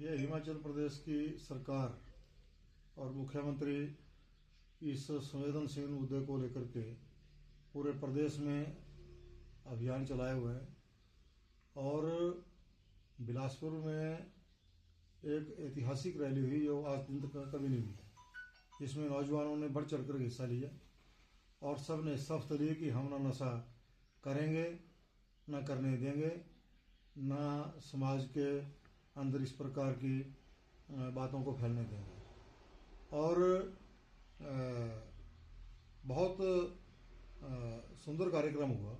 ये हिमाचल प्रदेश की सरकार और मुख्यमंत्री इस संवेदनशील मुद्दे को लेकर के पूरे प्रदेश में अभियान चलाए हुए हैं और बिलासपुर में एक ऐतिहासिक रैली हुई जो आज दिन तक कभी नहीं हुई है, जिसमें नौजवानों ने बढ़ चढ़ कर हिस्सा लिया और सब ने शपथ ली कि हम ना नशा करेंगे, ना करने देंगे, ना समाज के अंदर इस प्रकार की बातों को फैलने देंगे। और बहुत सुंदर कार्यक्रम हुआ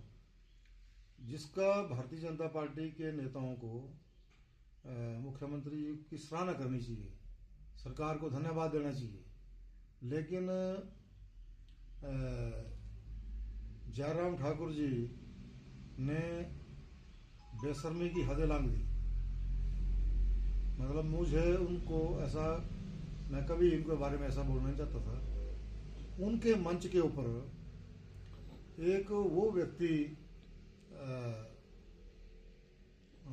जिसका भारतीय जनता पार्टी के नेताओं को मुख्यमंत्री की सराहना करनी चाहिए, सरकार को धन्यवाद देना चाहिए। लेकिन जयराम ठाकुर जी ने बेशर्मी की हदें लांघ दी। मतलब मुझे उनको ऐसा, मैं कभी इनके बारे में ऐसा बोलना नहीं चाहता था। उनके मंच के ऊपर एक वो व्यक्ति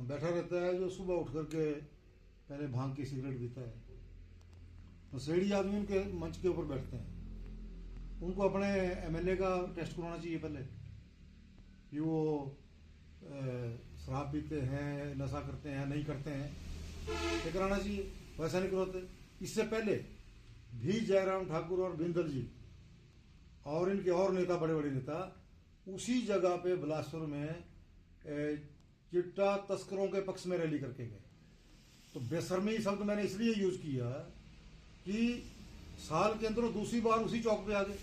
बैठा रहता है जो सुबह उठ करके पहले भांग की सिगरेट पीता है, तो सेड़ी आदमी उनके मंच के ऊपर बैठते हैं। उनको अपने एमएलए का टेस्ट करवाना चाहिए पहले कि वो शराब पीते हैं, नशा करते हैं, नहीं करते हैं, ये कराना चाहिए। वैसा नहीं करवाते। इससे पहले भी जयराम ठाकुर और बिंदल जी और इनके और नेता, बड़े बड़े नेता उसी जगह पे बिलासपुर में चिट्टा तस्करों के पक्ष में रैली करके गए। तो बेशर्मी शब्द मैंने इसलिए यूज किया कि साल के अंदर दूसरी बार उसी चौक पे आ गए।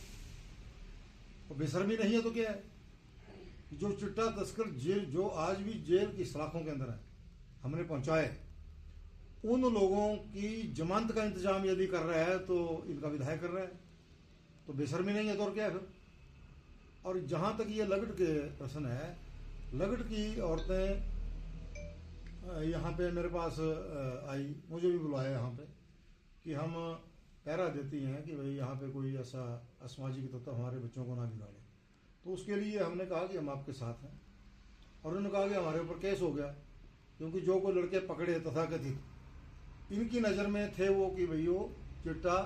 तो बेशर्मी नहीं है तो क्या है? जो चिट्टा तस्कर जेल, जो आज भी जेल की सलाखों के अंदर है, हमने पहुंचाए, उन लोगों की जमानत का इंतजाम यदि कर रहा है तो इनका विधायक कर रहा है, तो बेशर्मी नहीं है तो और क्या है फिर? और जहां तक ये लगट के प्रश्न है, लगट की औरतें यहाँ पे मेरे पास आई, मुझे भी बुलाया यहाँ पे कि हम पहरा देती हैं कि भाई यहाँ पे कोई ऐसा असामाजिक तत्व हमारे बच्चों को ना बिगाड़े। तो उसके लिए हमने कहा कि हम आपके साथ हैं। और उन्होंने कहा कि हमारे ऊपर केस हो गया, क्योंकि जो कोई लड़के पकड़े तथाकथित, इनकी नज़र में थे वो कि भाई वो चिट्टा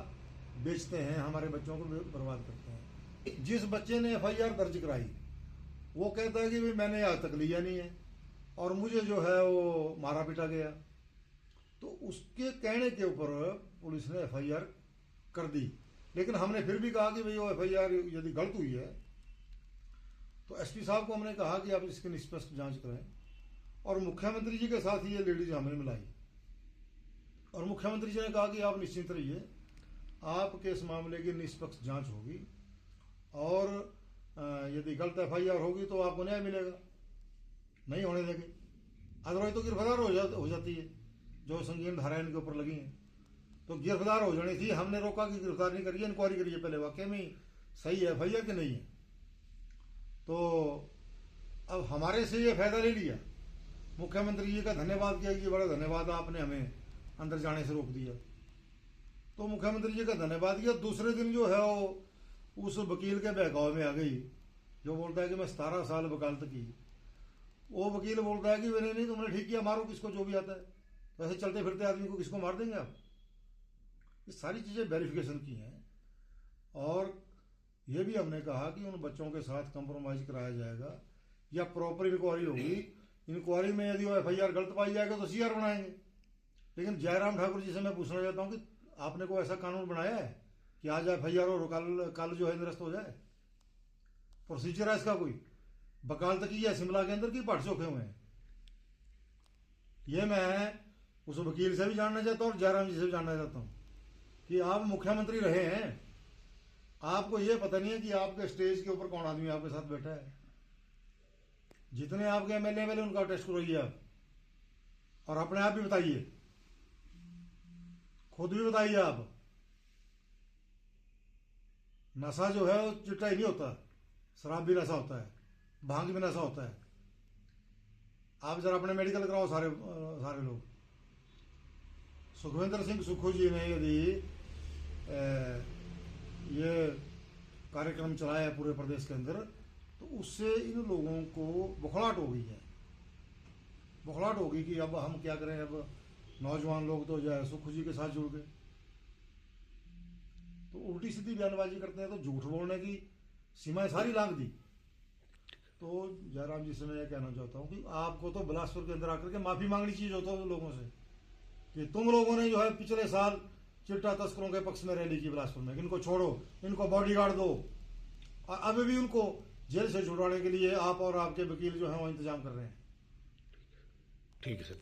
बेचते हैं, हमारे बच्चों को बर्बाद करते हैं। जिस बच्चे ने एफआईआर दर्ज कराई वो कहता है कि भाई मैंने आज तक लिया नहीं है और मुझे जो है वो मारा पीटा गया। तो उसके कहने के ऊपर पुलिस ने एफआईआर कर दी। लेकिन हमने फिर भी कहा कि भाई वो एफआईआर यदि गलत हुई है तो एसपी साहब को हमने कहा कि आप इसकी निष्पक्ष जांच करें। और मुख्यमंत्री जी के साथ ही ये लेडीज हमने मिलाई और मुख्यमंत्री जी ने कहा कि आप निश्चिंत रहिए, आपके इस मामले की निष्पक्ष जांच होगी और यदि गलत एफआईआर होगी तो आपको न्याय मिलेगा, नहीं होने देंगे। अदरवाइज तो गिरफ्तार हो जाती है, जो संगीन धाराएं इनके ऊपर लगी हैं तो गिरफ्तार हो जानी थी। हमने रोका कि गिरफ्तार नहीं करिए, इंक्वायरी करिए पहले वाकई में सही है एफआईआर कि नहीं है। तो अब हमारे से ये फायदा ले लिया, मुख्यमंत्री जी का धन्यवाद किया कि बड़ा धन्यवाद, आपने हमें अंदर जाने से रोक दिया। तो मुख्यमंत्री जी का धन्यवाद किया। दूसरे दिन जो है वो उस वकील के बहकावे में आ गई जो बोलता है कि मैं 17 साल वकालत की। वो वकील बोलता है कि नहीं नहीं तुमने ठीक किया, मारो किसको जो भी आता है। वैसे चलते फिरते आदमी को किसको मार देंगे आप? ये सारी चीजें वेरिफिकेशन की हैं। और ये भी हमने कहा कि उन बच्चों के साथ कंप्रोमाइज कराया जाएगा या प्रॉपर इंक्वायरी होगी। इंक्वायरी में यदि वो एफआईआर गलत पाई जाएगा तो सीआर बनाएंगे। लेकिन जयराम ठाकुर जी से मैं पूछना चाहता हूं कि आपने कोई ऐसा कानून बनाया है कि आज एफआईआर और कल जो है निरस्त हो जाए? प्रोसीजर है इसका कोई? वकालत की है शिमला के अंदर की पाठ चौके हुए हैं? ये मैं उस वकील से भी जानना चाहता हूं और जयराम जी से भी जानना चाहता हूं कि आप मुख्यमंत्री रहे हैं, आपको ये पता नहीं है कि आपके स्टेज के ऊपर कौन आदमी आपके साथ बैठा है। जितने आपके एमएलए उनका टेस्ट करवाइए आप, और अपने आप भी बताइए, खुद भी बताइए आप। नशा जो है वो चिट्टा ही नहीं होता, शराब भी नशा होता है, भांग भी नशा होता है। आप जरा अपने मेडिकल कराओ सारे लोग। सुखविंदर सिंह सुक्खू जी ने यदि ये कार्यक्रम चलाया है पूरे प्रदेश के अंदर, तो उससे इन लोगों को बौखलाहट हो गई है। बौखलाहट हो गई कि अब हम क्या करें, अब नौजवान लोग तो जो है सुखू जी के साथ जुड़ गए। तो उल्टी सीधी बयानबाजी करते हैं, तो झूठ बोलने की सीमाएं सारी लांघ दी। तो जयराम जी से मैं यह कहना चाहता हूँ कि आपको तो बिलासपुर के अंदर आकर के माफी मांगनी चाहिए जो तो लोगों से कि तुम लोगों ने जो है पिछले साल चिट्टा तस्करों के पक्ष में रैली की बिलासपुर में, इनको छोड़ो, इनको बॉडीगार्ड दो, और अभी भी उनको जेल से छुड़वाने के लिए आप और आपके वकील जो है वो इंतजाम कर रहे हैं। ठीक है सर।